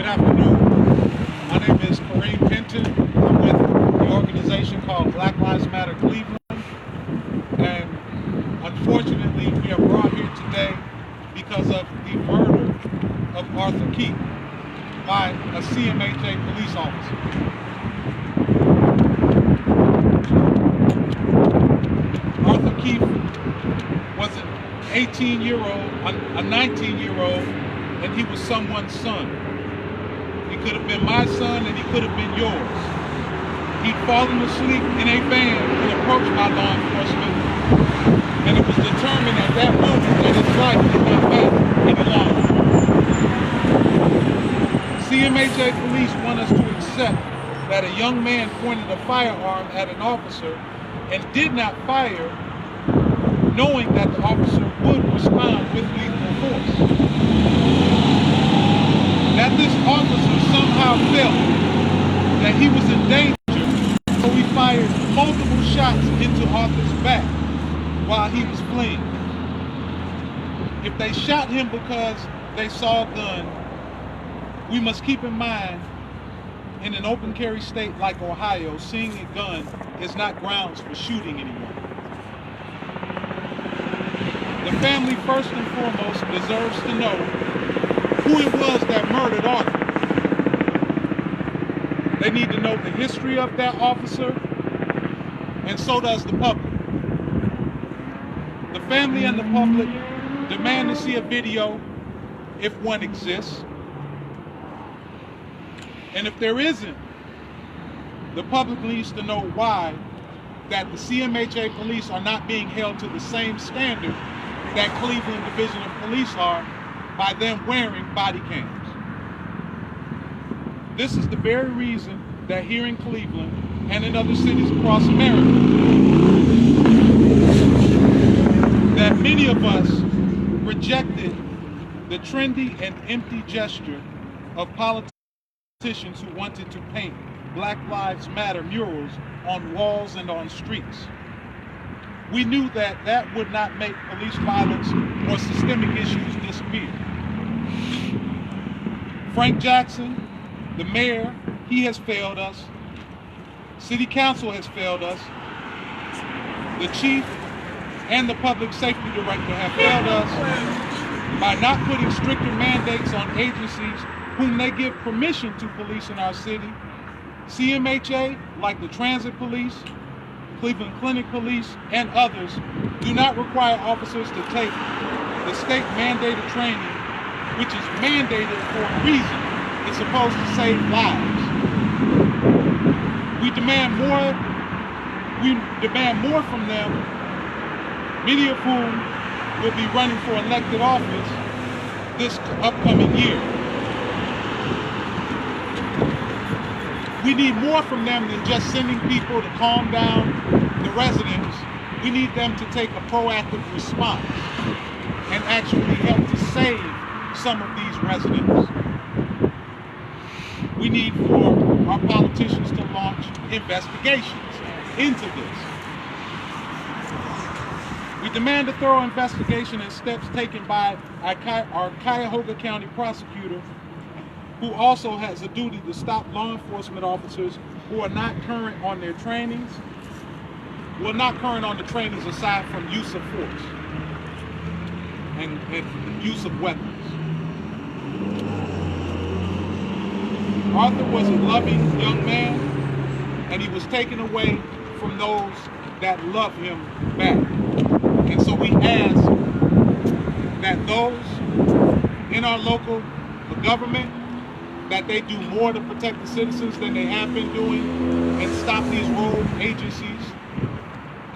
Good afternoon. My name is Kareem Hinton. I'm with the organization called Black Lives Matter Cleveland. And unfortunately, we are brought here today because of the murder of Arthur Keith by a CMHA police officer. Arthur Keith was an 18-year-old, a 19-year-old, and he was someone's son. He could have been my son and he could have been yours. He'd fallen asleep in a van and approached by law enforcement, and it was determined at that moment that his life did not matter any longer. CMHA police want us to accept that a young man pointed a firearm at an officer and did not fire, knowing that the officer would respond with lethal force. That this officer somehow felt that he was in danger, so he fired multiple shots into Arthur's back while he was fleeing. If they shot him because they saw a gun, we must keep in mind, in an open carry state like Ohio, seeing a gun is not grounds for shooting anyone. The family, first and foremost, deserves to know who it was that murdered Arthur. They need to know the history of that officer, and so does the public. The family and the public demand to see a video if one exists. And if there isn't, the public needs to know why that the CMHA police are not being held to the same standard that Cleveland Division of Police are by them wearing body cams. This is the very reason that here in Cleveland and in other cities across America, that many of us rejected the trendy and empty gesture of politicians who wanted to paint Black Lives Matter murals on walls and on streets. We knew that that would not make police violence or systemic issues disappear. Frank Jackson, the mayor, he has failed us. City council has failed us. The chief and the public safety director have failed us by not putting stricter mandates on agencies whom they give permission to police in our city. CMHA, like the transit police, Cleveland Clinic Police, and others, do not require officers to take the state mandated training, which is mandated for a reason. It's supposed to save lives. We demand more from them, many of whom will be running for elected office this upcoming year. We need more from them than just sending people to calm down the residents. We need them to take a proactive response and actually help to save some of these residents. We need for our politicians to launch investigations into this. We demand a thorough investigation and steps taken by our Cuyahoga County prosecutor, who also has a duty to stop law enforcement officers who are not current on their trainings, who are not current on the trainings aside from use of force and use of weapons. Arthur was a loving young man, and he was taken away from those that love him back. And so we ask that those in our local government, that they do more to protect the citizens than they have been doing, and stop these rogue agencies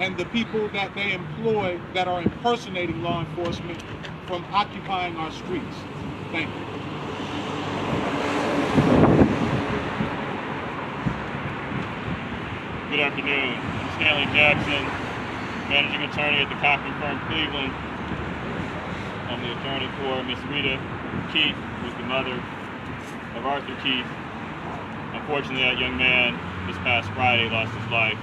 and the people that they employ that are impersonating law enforcement from occupying our streets. Thank you. Good afternoon. I'm Stanley Jackson, managing attorney at the Cochran firm Cleveland. I'm the attorney for Miss Rita Keith, who's the mother of Arthur Keith. Unfortunately, that young man this past Friday lost his life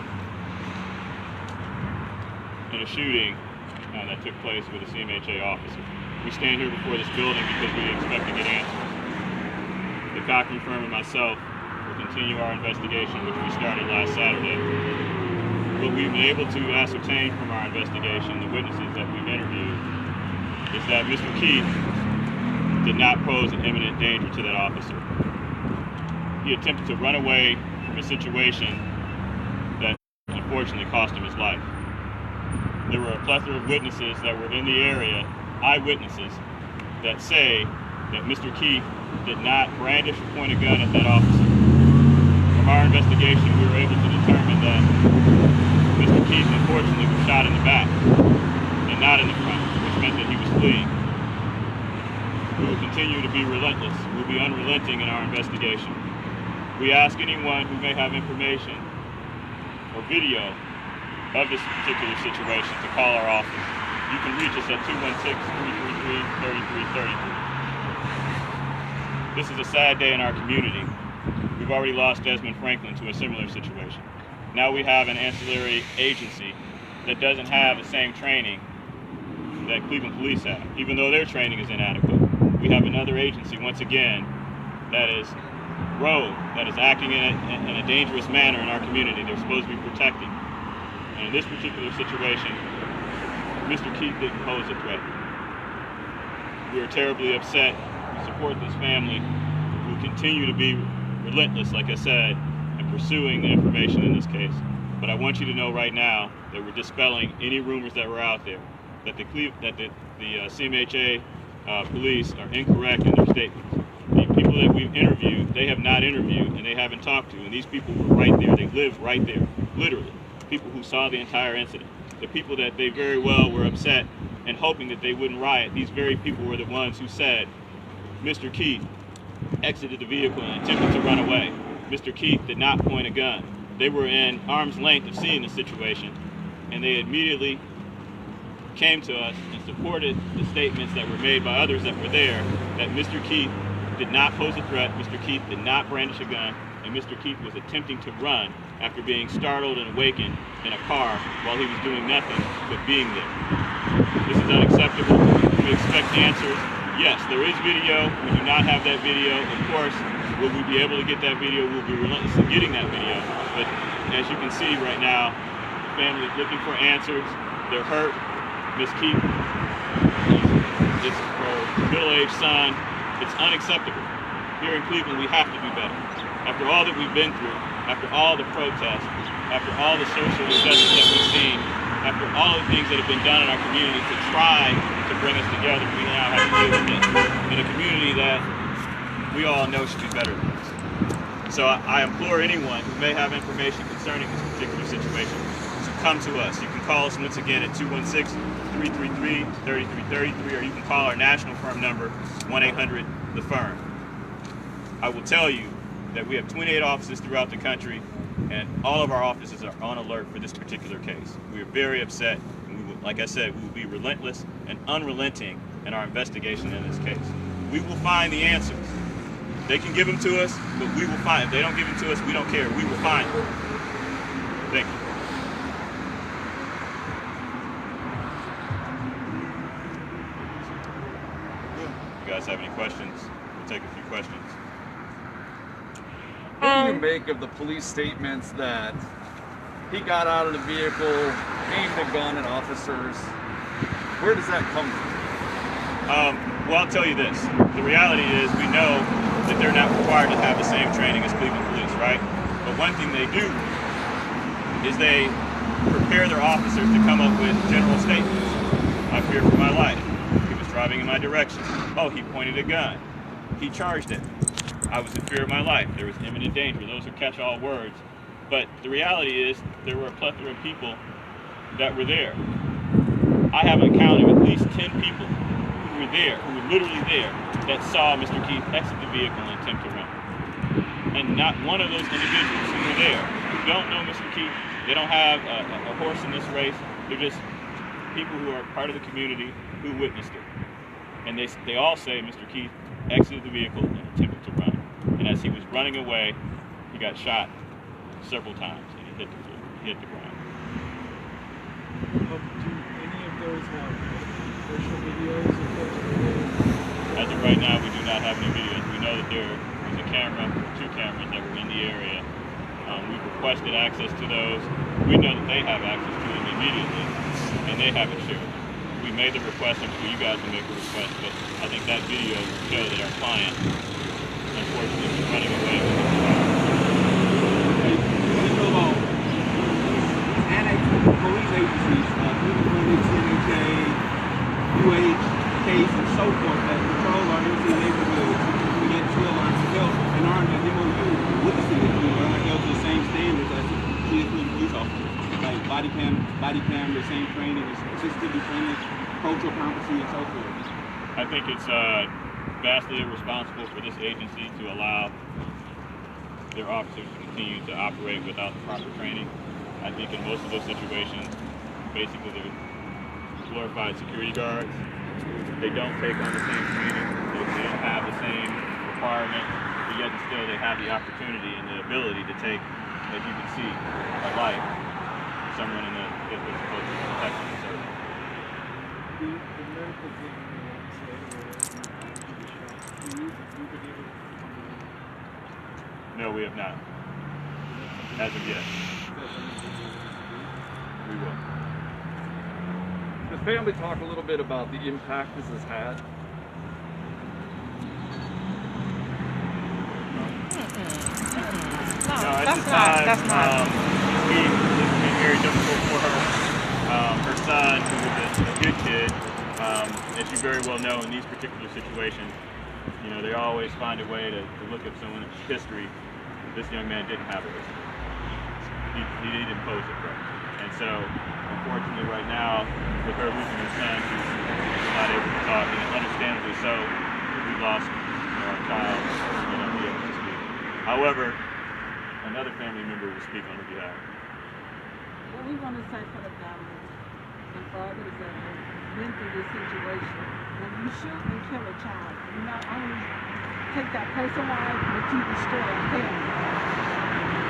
in a shooting that took place with a CMHA officer. We stand here before this building because we expect to get answers. The Cochran firm and myself will continue our investigation, which we started last Saturday. What we've been able to ascertain from our investigation, the witnesses that we've interviewed, is that Mr. Keith did not pose an imminent danger to that officer. He attempted to run away from a situation that unfortunately cost him his life. There were a plethora of witnesses that were in the area, eyewitnesses, that say that Mr. Keith did not brandish or point a gun at that officer. From our investigation, we were able to determine that Mr. Keith, unfortunately, was shot in the back and not in the front, which meant that he was fleeing. We will continue to be relentless. We'll be unrelenting in our investigation. We ask anyone who may have information or video of this particular situation to call our office. You can reach us at 216-333-3333. This is a sad day in our community. We've already lost Desmond Franklin to a similar situation. Now we have an ancillary agency that doesn't have the same training that Cleveland Police have, even though their training is inadequate. We have another agency, once again, that is rogue, that is acting in a dangerous manner in our community. They're supposed to be protecting. And in this particular situation, Mr. Keith didn't pose a threat. We are terribly upset. We support this family. We will continue to be relentless, like I said, in pursuing the information in this case. But I want you to know right now that we're dispelling any rumors that were out there, that the CMHA police are incorrect in their statements. The people that we've interviewed, they have not interviewed and they haven't talked to, and these people were right there. They lived right there, literally. People who saw the entire incident. The people that they very well were upset and hoping that they wouldn't riot, these very people were the ones who said Mr. Keith exited the vehicle and attempted to run away. Mr. Keith did not point a gun. They were in arm's length of seeing the situation, and they immediately came to us and supported the statements that were made by others that were there, that Mr. Keith did not pose a threat, Mr. Keith did not brandish a gun, and Mr. Keith was attempting to run after being startled and awakened in a car while he was doing nothing but being there. This is unacceptable. We expect answers. Yes, there is video. We do not have that video. Of course, will we be able to get that video? We'll be relentless in getting that video. But as you can see right now, the family is looking for answers. They're hurt. Miss Keith is her middle-aged son. It's unacceptable. Here in Cleveland, we have to do better. After all that we've been through, after all the protests, after all the social injustice that we've seen, after all the things that have been done in our community to try to bring us together, we now have to deal with this in a community that we all know should be better than this. So I implore anyone who may have information concerning this particular situation to come to us. You can call us once again at 216-333-3333, or you can call our national firm number, 1-800-THE-FIRM. I will tell you that we have 28 offices throughout the country, and all of our offices are on alert for this particular case. We are very upset, and we will, like I said, we will be relentless and unrelenting in our investigation in this case. We will find the answers. They can give them to us, but we will find them. If they don't give them to us, we don't care. We will find them. Thank you. If you guys have any questions, we'll take a few questions. What do you make of the police statements that he got out of the vehicle, aimed a gun at officers? Where does that come from? Well, I'll tell you this. The reality is we know that they're not required to have the same training as Cleveland Police, right? But one thing they do is they prepare their officers to come up with general statements. I fear for my life. He was driving in my direction. Oh, he pointed a gun. He charged it. I was in fear of my life. There was imminent danger. Those are catch-all words. But the reality is there were a plethora of people that were there. I haven't counted at least 10 people who were there, who were literally there, that saw Mr. Keith exit the vehicle and attempt to run. And not one of those individuals who were there, who don't know Mr. Keith, they don't have a horse in this race, they're just people who are part of the community who witnessed it. And they all say Mr. Keith exited the vehicle and attempted to run. And as he was running away, he got shot several times and he hit the ground. Do any of those have official videos? As of right now, we do not have any videos. We know that there was a camera, 2 cameras that were in the area. We've requested access to those. We know that they have access to them immediately, and they haven't shared them. We made the request. I'm sure you guys will make a request, but I think that video will show that our client, unfortunately, was running away with his car. Police agencies, CMHA, case, and so forth that patrol our MC neighborhoods to get still our help and are in the MOU with the city. Are held to the same standards as police officers. Like body cam, the same training, CCTV training, cultural competency, and so forth. I think it's vastly irresponsible for this agency to allow their officers to continue to operate without the proper training. I think in most of those situations, basically they're glorified security guards. They don't take on the same training. They don't have the same requirement, but yet still they have the opportunity and the ability to take, as you can see, a life. Someone in the that was supposed to protect them. So. The medical examiner said No, we have not. As of yet. We will. The family talk a little bit about the impact this has had. No, that's not. It's been very difficult for her. Her son, who was a good kid, as you very well know, in these particular situations, you know, they always find a way to look at someone's history. This young man didn't have a history. He didn't pose a threat. And so, unfortunately, right now, with her losing her son, she's not able to talk, and understandably so, we lost our child, be able to speak. However, another family member will speak on her behalf. What we want to say for the families and for others that have been through this situation, when you shoot and kill a child, you not only take that person's life, but you destroy a family.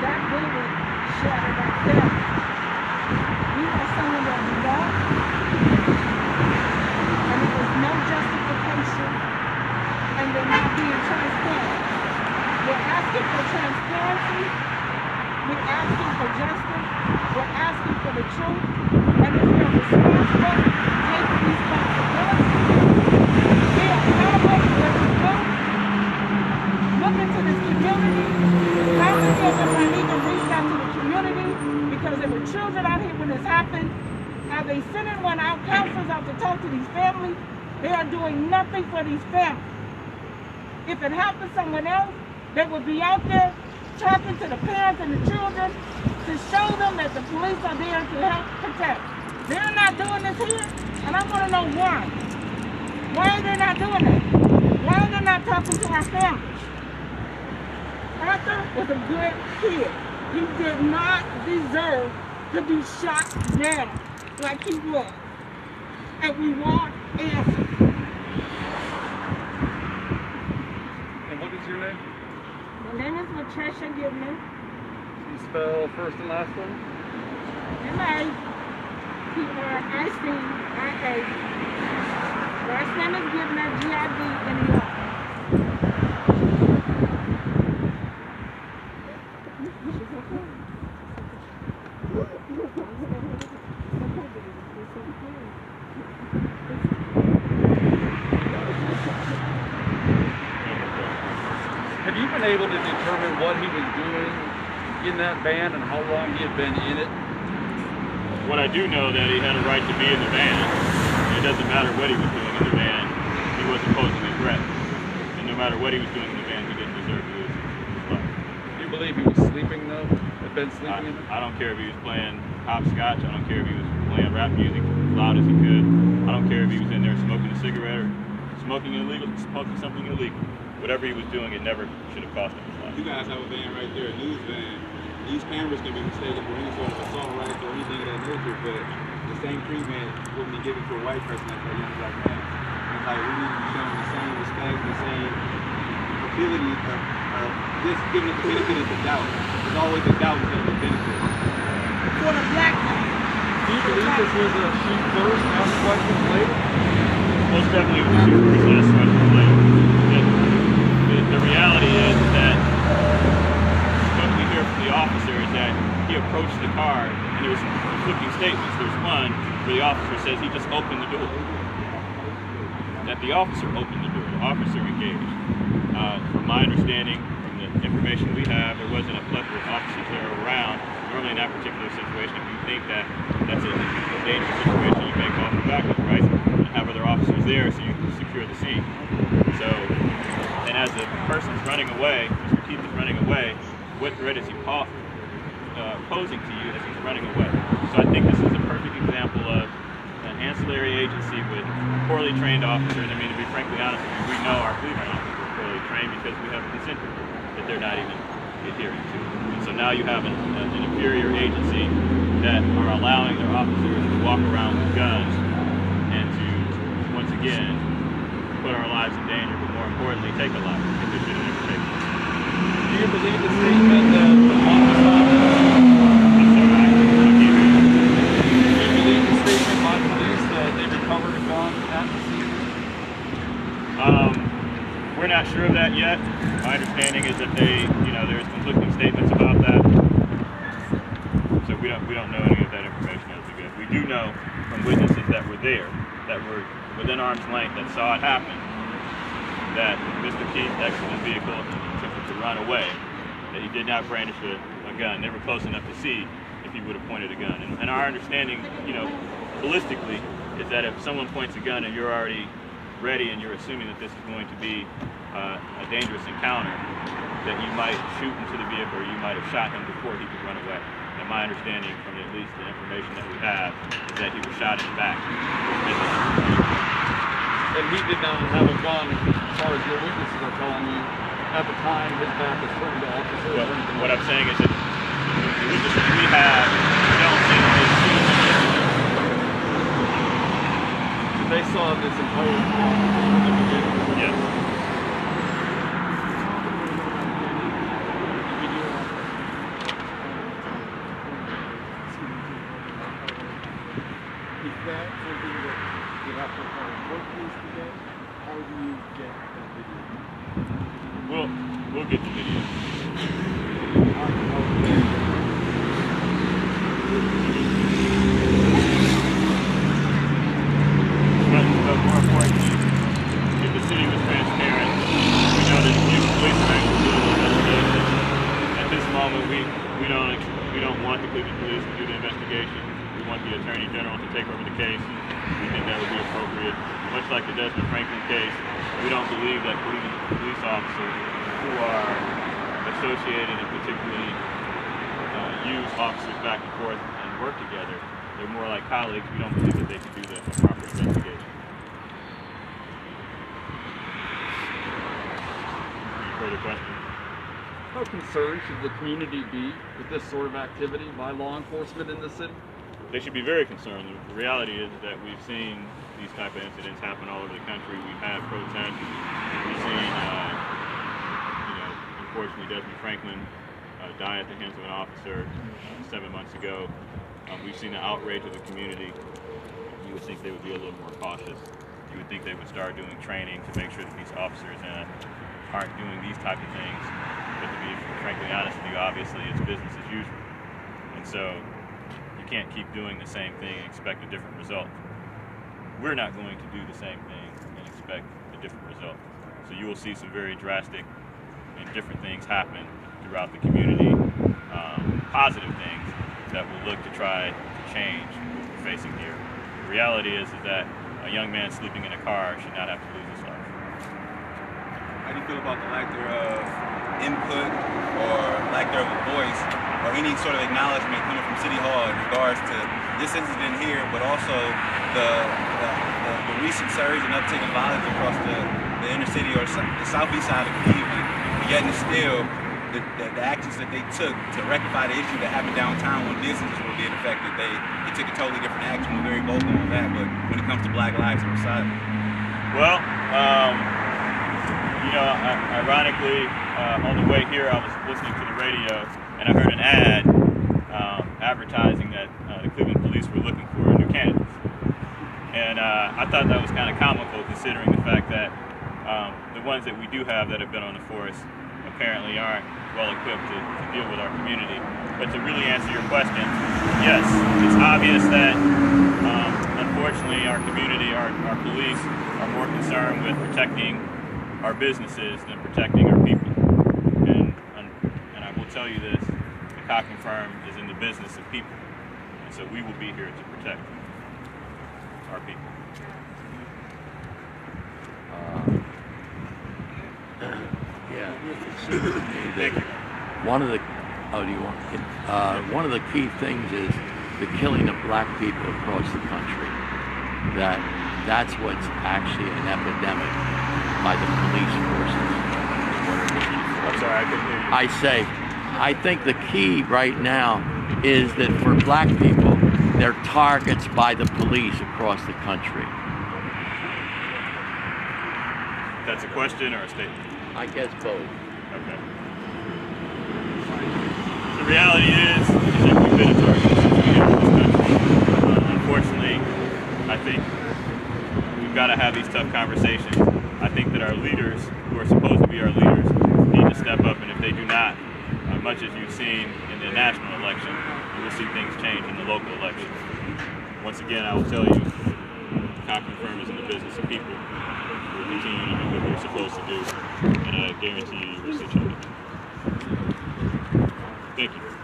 That bullet shattered that family. We have someone that we love, and there was no justification, and they're not being transparent. We're asking for transparency, we're asking for justice, we're asking for the truth, and if you're responsible, take the responsibility. Be accountable for what you do. Look into this community. How many of them have even reached out to the community because there were children out here when this happened? Are they sending out counselors out to talk to these families? They are doing nothing for these families. If it happened to someone else, they would be out there talking to the parents and the children to show them that the police are there to help protect. They're not doing this here, and I want to know why. Why are they not doing that? Why are they not talking to our families? Arthur was a good kid. He did not deserve to be shot down like he was. And we want answers. And what is your name? My name is Patricia Gibman. Can you spell first and last one? M-A-T-R-I-C-I-A. Last name is Gibman, G-I-B-N-E-R. Have you been able to determine what he was doing in that van and how long he had been in it? What I do know that he had a right to be in the van. It doesn't matter what he was doing in the van. He wasn't posing a threat. And no matter what he was doing in the van, he didn't deserve to lose his life. Do you believe he was sleeping though? Had been sleeping in it? I don't care if he was playing hopscotch. I don't care if he was playing rap music as loud as he could. I don't care if he was in there smoking a cigarette or smoking something illegal. Whatever he was doing, it never should have cost him his life. You guys have a van right there, a news van. These cameras can be mistaken for any sort of assault rifle or anything of that nature, but the same treatment wouldn't be given to a white person as a young black man. It's like we need to be shown the same respect, the same ability of just giving it the benefit of the doubt. There's always a doubt instead of a benefit. For the black man. Do you believe this was a shoot first, ask questions later? Most definitely it was a shoot first, ask questions later. The reality is where the officer says he just opened the door. That the officer opened the door, the officer engaged. From my understanding, from the information we have, there wasn't a plethora of officers there around. Normally in that particular situation, if you think that that's a dangerous situation, you may call for backup, right? And have other officers there so you can secure the scene. So, and as the person's running away, Mr. Keith is running away, what threat is he posing to you as he's running away? So I think this is a perfect example of an ancillary agency with poorly trained officers. I mean, to be frankly honest with you, we know our Cleveland officers are poorly trained because we have a consent decree that they're not even adhering to. And so now you have an inferior agency that are allowing their officers to walk around with guns and to, once again, put our lives in danger, but more importantly, take a life if they should have never taken it. Do you believe the statement that the officer... I'm sorry, I can't hear you. Do you believe the statement by police that they recovered a gun at the scene? We're not sure of that yet. My understanding is that there's conflicting statements about that. So we don't know any of that information as of yet. We do know from witnesses that were there, that were within arm's length, that saw it happen, that Mr. Keith exited the vehicle and attempted to run away, that he did not brandish a gun. They were close enough to see if he would have pointed a gun. And our understanding, holistically, is that if someone points a gun and you're already ready and you're assuming that this is going to be a dangerous encounter, that you might shoot into the vehicle or you might have shot him before he could run away. And my understanding from at least the information that we have is that he was shot in the back. And he did not have a gun, as far as your witnesses are telling you, at the time his back was turned to officers. Well, what I'm saying is that the witnesses we have don't think they see they saw this entire from the beginning. Yes. Is that something that you have to call court police today? How do you get that video? We'll get the video. But more importantly, if the city was transparent, we know that the police are actually doing the investigation. At this moment, we don't want the Cleveland police to do the investigation. We want the Attorney General to take over the case. We think that would be appropriate. Much like the Desmond Franklin case, we don't believe that Cleveland police officers who are associated and particularly use officers back and forth and work together, they're more like colleagues. We don't believe that they can do the proper investigation. Any further questions? How concerned should the community be with this sort of activity by law enforcement in the city? They should be very concerned. The reality is that we've seen these type of incidents happen all over the country. We've had protests. We've seen, unfortunately, Desmond Franklin die at the hands of an officer 7 months ago. We've seen the outrage of the community. You would think they would be a little more cautious. You would think they would start doing training to make sure that these officers aren't doing these type of things. But to be frankly honest with you, obviously it's business as usual. And so you can't keep doing the same thing and expect a different result. We're not going to do the same thing and expect a different result. So you will see some very drastic and different things happen throughout the community, positive things that will look to try to change what we're facing here. The reality is that a young man sleeping in a car should not have to lose his life. How do you feel about the lack thereof input or lack thereof a voice or any sort of acknowledgement coming from City Hall in regards to this incident here, but also the recent surge and uptick in violence across the inner city or the southeast side of Cleveland, but yet and still the actions that they took to rectify the issue that happened downtown when businesses were being affected, they took a totally different action. We're very vocal on that, but when it comes to Black lives, they were silent. Well, ironically, on the way here, I was listening to the radio and I heard an ad advertising that the Cleveland police were looking for new candidates. And I thought that was kind of comical considering the fact that the ones that we do have that have been on the force apparently aren't well equipped to deal with our community. But to really answer your question, yes, it's obvious that unfortunately, our community, our police are more concerned with protecting our businesses than protecting our people. And I will tell you this, the Cochran firm is in the business of people. And so we will be here to protect our people. Yeah. Thank you. One of the one of the key things is the killing of black people across the country. That's what's actually an epidemic by the police forces. I'm sorry, I couldn't hear you. I say, I think the key right now is that for black people, they're targets by the police across the country. That's a question or a statement? I guess both. Okay. The reality is that we've been a target since we entered this country. Unfortunately, I think we've got to have these tough conversations. I think that our leaders, who are supposed to be our leaders, need to step up, and if they do not, much as you've seen in the national election, you will see things change in the local election. Once again, I will tell you, Cochran firm is in the business of people. We'll continue to do what we're supposed to do, and I guarantee you will see change. Thank you.